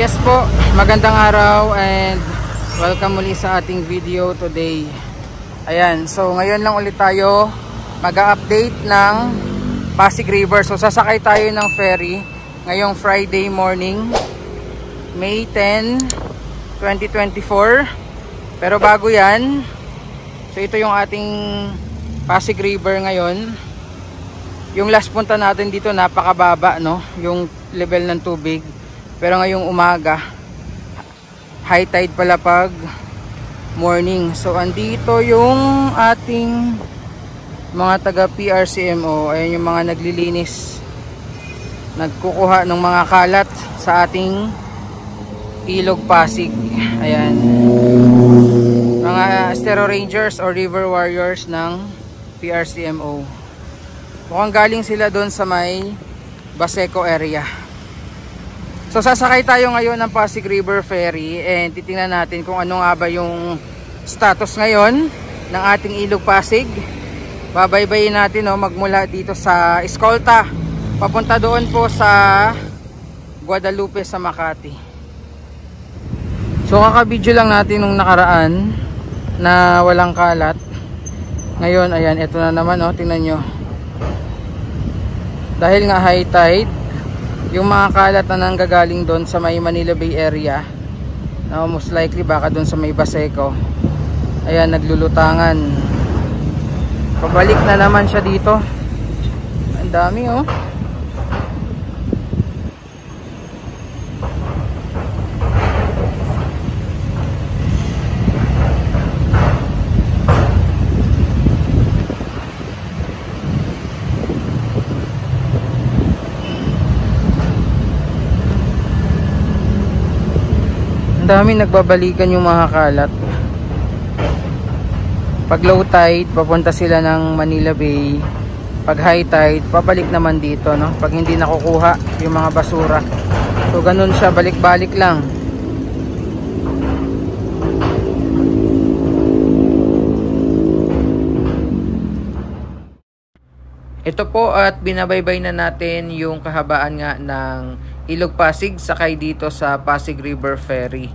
yes po, magandang araw and welcome muli sa ating video today. Ayan, so ngayon lang ulit tayo mag-update ng Pasig River. So sasakay tayo ng ferry ngayong Friday morning, May 10, 2024. Pero bago yan, so ito yung ating Pasig River ngayon. Yung last punta natin dito napakababa, no? Yung level ng tubig. Pero ngayong umaga, high tide pala pag morning. So andito yung ating mga taga PRCMO. Ayan yung mga naglilinis, nagkukuha ng mga kalat sa ating Ilog Pasig. Ayan, mga Estero Rangers or River Warriors ng PRCMO. Mukhang galing sila doon sa may Baseco area. So sasakay tayo ngayon ng Pasig River Ferry and titingnan natin kung ano nga ba yung status ngayon ng ating Ilog Pasig. Babaybayin natin, no, magmula dito sa Escolta papunta doon po sa Guadalupe sa Makati. So kakabidyo lang natin nung nakaraan na walang kalat. Ngayon ayan, ito na naman, no, tingnan nyo. Dahil nga high tide, yung mga kalat na nanggagaling doon sa may Manila Bay area, na most likely baka doon sa may Baseco, ayan, naglulutangan. Pabalik na naman siya dito. Ang dami, oh. Ang dami nagbabalikan yung mga kalat. Pag low tide, papunta sila ng Manila Bay. Pag high tide, pabalik naman dito, no? Pag hindi nakukuha yung mga basura. So ganun siya, balik-balik lang. Ito po, at binabaybay na natin yung kahabaan nga ng Ilog Pasig sakay dito sa Pasig River Ferry.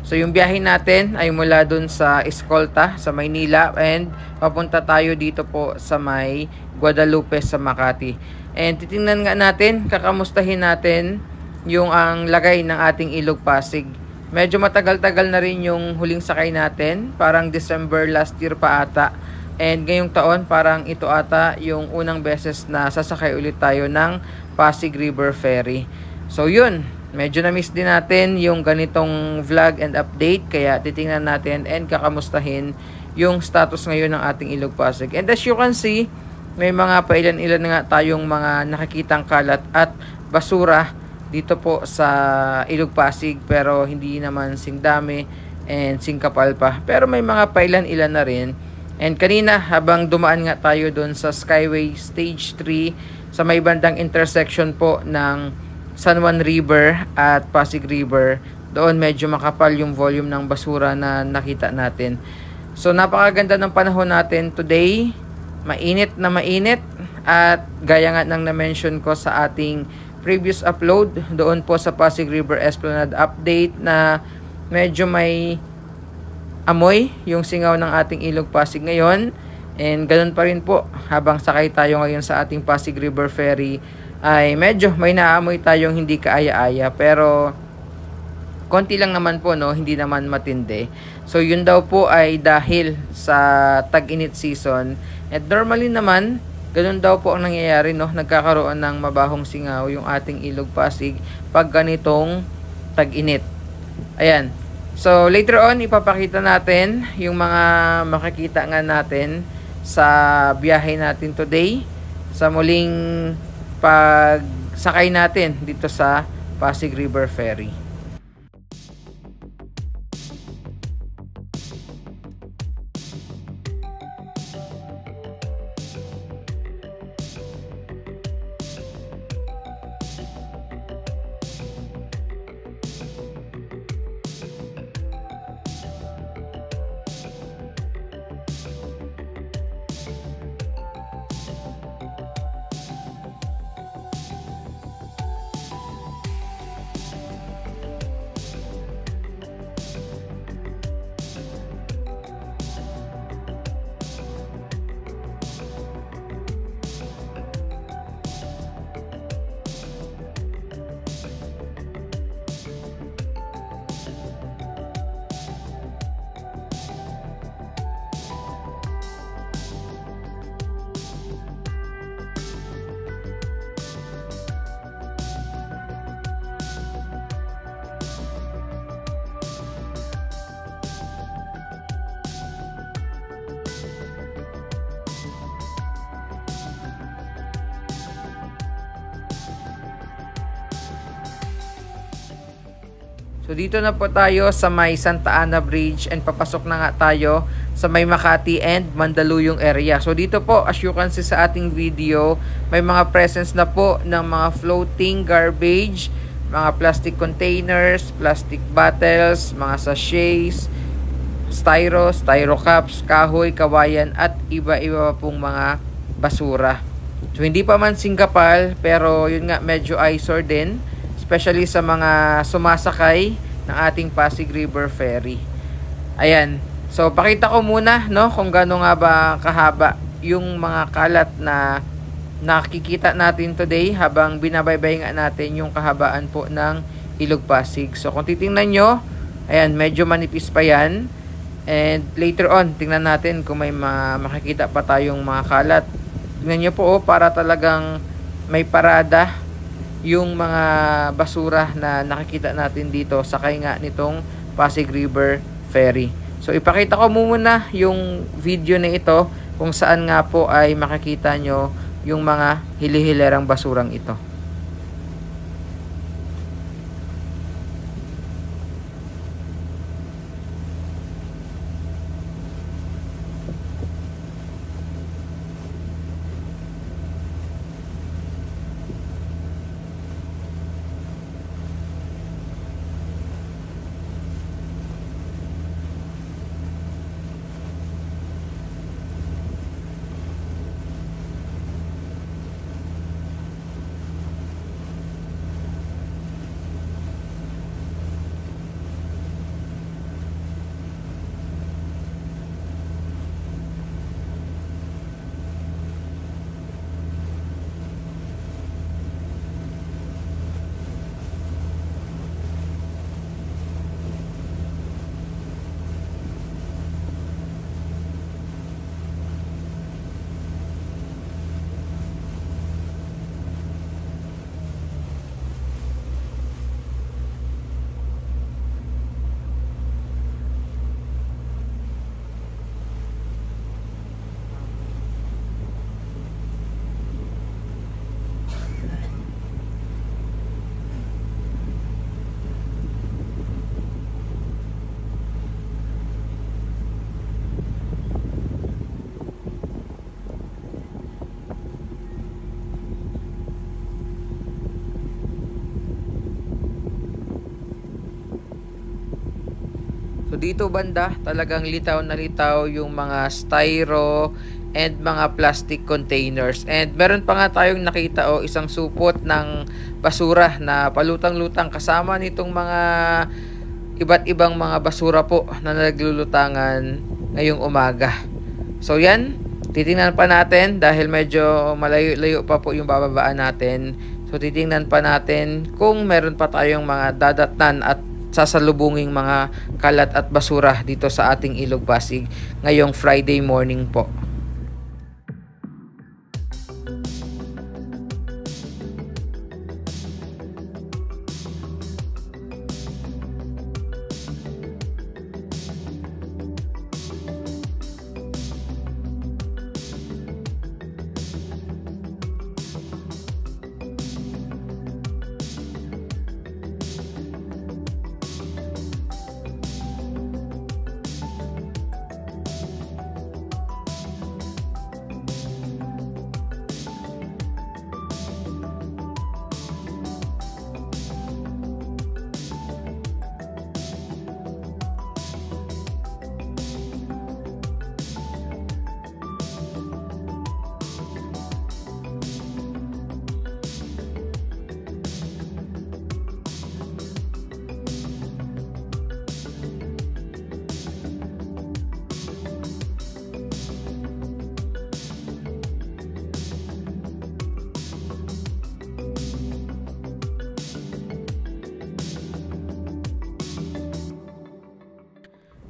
So yung biyahe natin ay mula dun sa Escolta sa Maynila and papunta tayo dito po sa may Guadalupe sa Makati. And titingnan nga natin, kakamustahin natin yung ang lagay ng ating Ilog Pasig. Medyo matagal-tagal na rin yung huling sakay natin, parang December last year pa ata. And ngayong taon parang ito ata yung unang beses na sasakay ulit tayo ng Pasig River Ferry. So yun, medyo na-miss din natin yung ganitong vlog and update, kaya titingnan natin and kakamustahin yung status ngayon ng ating Ilog Pasig. And as you can see, may mga pailan-ilan nga tayong mga nakikitang kalat at basura dito po sa Ilog Pasig, pero hindi naman sing dami and sing kapal pa. Pero may mga pailan-ilan na rin. And kanina habang dumaan nga tayo doon sa Skyway Stage 3 sa may bandang intersection po ng San Juan River at Pasig River, doon medyo makapal yung volume ng basura na nakita natin. So napakaganda ng panahon natin today, mainit na mainit, at gaya nga ng na-mention ko sa ating previous upload doon po sa Pasig River Esplanade update na medyo may amoy yung singaw ng ating Ilog Pasig ngayon. And ganun pa rin po habang sakay tayo ngayon sa ating Pasig River Ferry, ay medyo may naamoy tayong hindi kaaya-aya, pero konti lang naman po, no, hindi naman matindi. So yun daw po ay dahil sa tag-init season. At normally naman ganun daw po ang nangyayari, no, nagkakaroon ng mabahong singaw yung ating Ilog Pasig pag ganitong tag-init. Ayan. So later on ipapakita natin yung mga makikita nga natin sa biyahe natin today, sa muling pagsakay natin dito sa Pasig River Ferry. So dito na po tayo sa may Santa Ana Bridge and papasok na nga tayo sa may Makati and Mandaluyong area. So dito po, as you can see sa ating video, may mga presence na po ng mga floating garbage, mga plastic containers, plastic bottles, mga sachets, styro cups, kahoy, kawayan at iba-iba pong mga basura. So hindi pa man singkapal, pero yun nga, medyo eyesore din, especially sa mga sumasakay ng ating Pasig River Ferry. Ayan. So pakita ko muna no kung gaano nga ba kahaba yung mga kalat na nakikita natin today habang binabaybay nga natin yung kahabaan po ng Ilog Pasig. So kung titingnan nyo, ayan, medyo manipis pa yan. And later on, tingnan natin kung may makikita pa tayong mga kalat. Tingnan nyo po, para talagang may parada yung mga basura na nakikita natin dito sakay nga nitong Pasig River Ferry. So ipakita ko muna yung video na ito kung saan nga po ay makikita nyo yung mga hili-hilerang basurang ito. So dito banda, talagang litaw na litaw yung mga styro and mga plastic containers. And meron pa nga tayong nakita isang supot ng basura na palutang-lutang kasama nitong mga iba't ibang mga basura po na naglulutangan ngayong umaga. So yan, titingnan pa natin dahil medyo malayo-layo pa po yung bababaan natin. So titingnan pa natin kung meron pa tayong mga dadatnan at sasalubunging mga kalat at basura dito sa ating Ilog Pasig ngayong Friday morning po.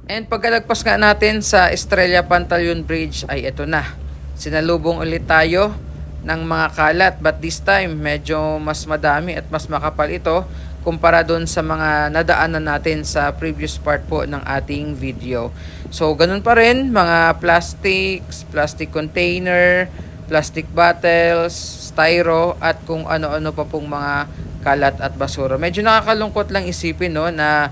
And pagkalagpas nga natin sa Estrella Pantaleon Bridge ay ito na. Sinalubong ulit tayo ng mga kalat, but this time medyo mas madami at mas makapal ito kumpara doon sa mga nadaanan natin sa previous part po ng ating video. So ganun pa rin, mga plastics, plastic container, plastic bottles, styro at kung ano-ano pa pong mga kalat at basura. Medyo nakakalungkot lang isipin, no, na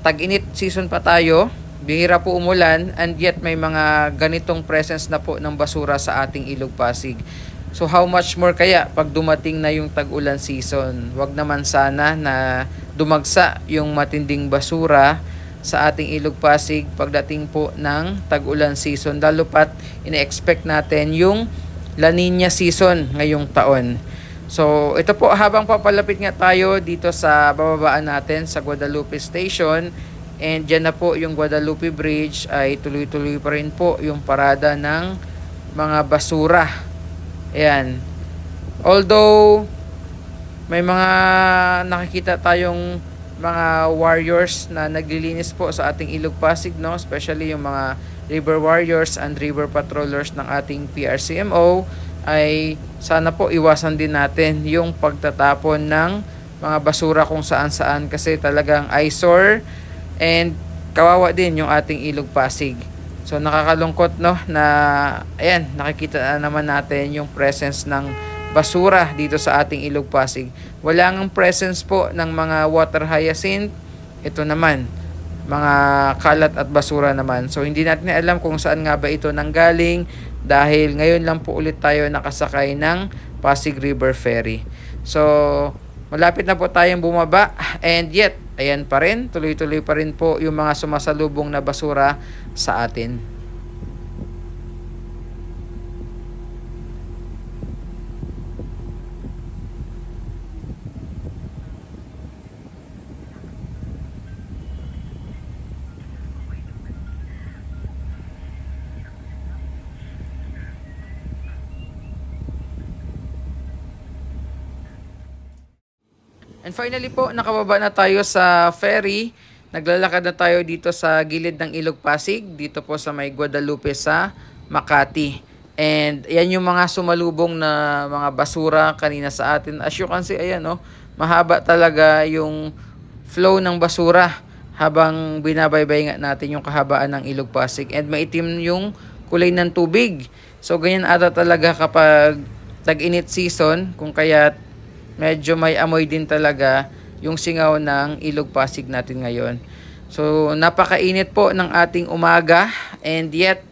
tag-init season pa tayo, bihira po umulan, and yet may mga ganitong presence na po ng basura sa ating Ilog Pasig. So how much more kaya pag dumating na yung tag-ulan season? Wag naman sana na dumagsa yung matinding basura sa ating Ilog Pasig pagdating po ng tag-ulan season, lalo pat ina-expect natin yung La Nina season ngayong taon. So ito po, habang papalapit nga tayo dito sa bababaan natin sa Guadalupe Station, and dyan na po yung Guadalupe Bridge, ay tuloy-tuloy pa rin po yung parada ng mga basura. Ayan. Although may mga nakikita tayong mga warriors na naglilinis po sa ating Ilog Pasig, no? Especially yung mga river warriors and river patrollers ng ating PRCMO, ay sana po iwasan din natin yung pagtatapon ng mga basura kung saan-saan, kasi talagang eyesore and kawawa din yung ating Ilog Pasig. So nakakalungkot, no, na ayan, nakikita na naman natin yung presence ng basura dito sa ating Ilog Pasig. Wala ngang presence po ng mga water hyacinth. Ito naman, mga kalat at basura naman. So hindi natin alam kung saan nga ba ito nanggaling, dahil ngayon lang po ulit tayo nakasakay ng Pasig River Ferry. So malapit na po tayong bumaba, and yet ayan pa rin, tuloy-tuloy pa rin po yung mga sumasalubong na basura sa atin. And finally po, nakababa na tayo sa ferry. Naglalakad na tayo dito sa gilid ng Ilog Pasig, dito po sa may Guadalupe sa Makati. And yan yung mga sumalubong na mga basura kanina sa atin. As you can see, ayan, no, mahaba talaga yung flow ng basura habang binabaybay nga natin yung kahabaan ng Ilog Pasig. And maitim yung kulay ng tubig. So ganyan ata talaga kapag tag-init season, kung kaya medyo may amoy din talaga yung singaw ng Ilog Pasig natin ngayon. So napakainit po ng ating umaga, and yet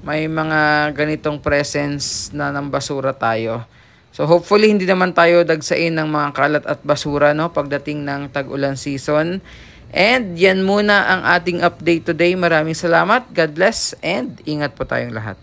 may mga ganitong presence na ng basura tayo. So hopefully hindi naman tayo dagsain ng mga kalat at basura, no, pagdating ng tag-ulan season. And yan muna ang ating update today. Maraming salamat. God bless, and ingat po tayong lahat.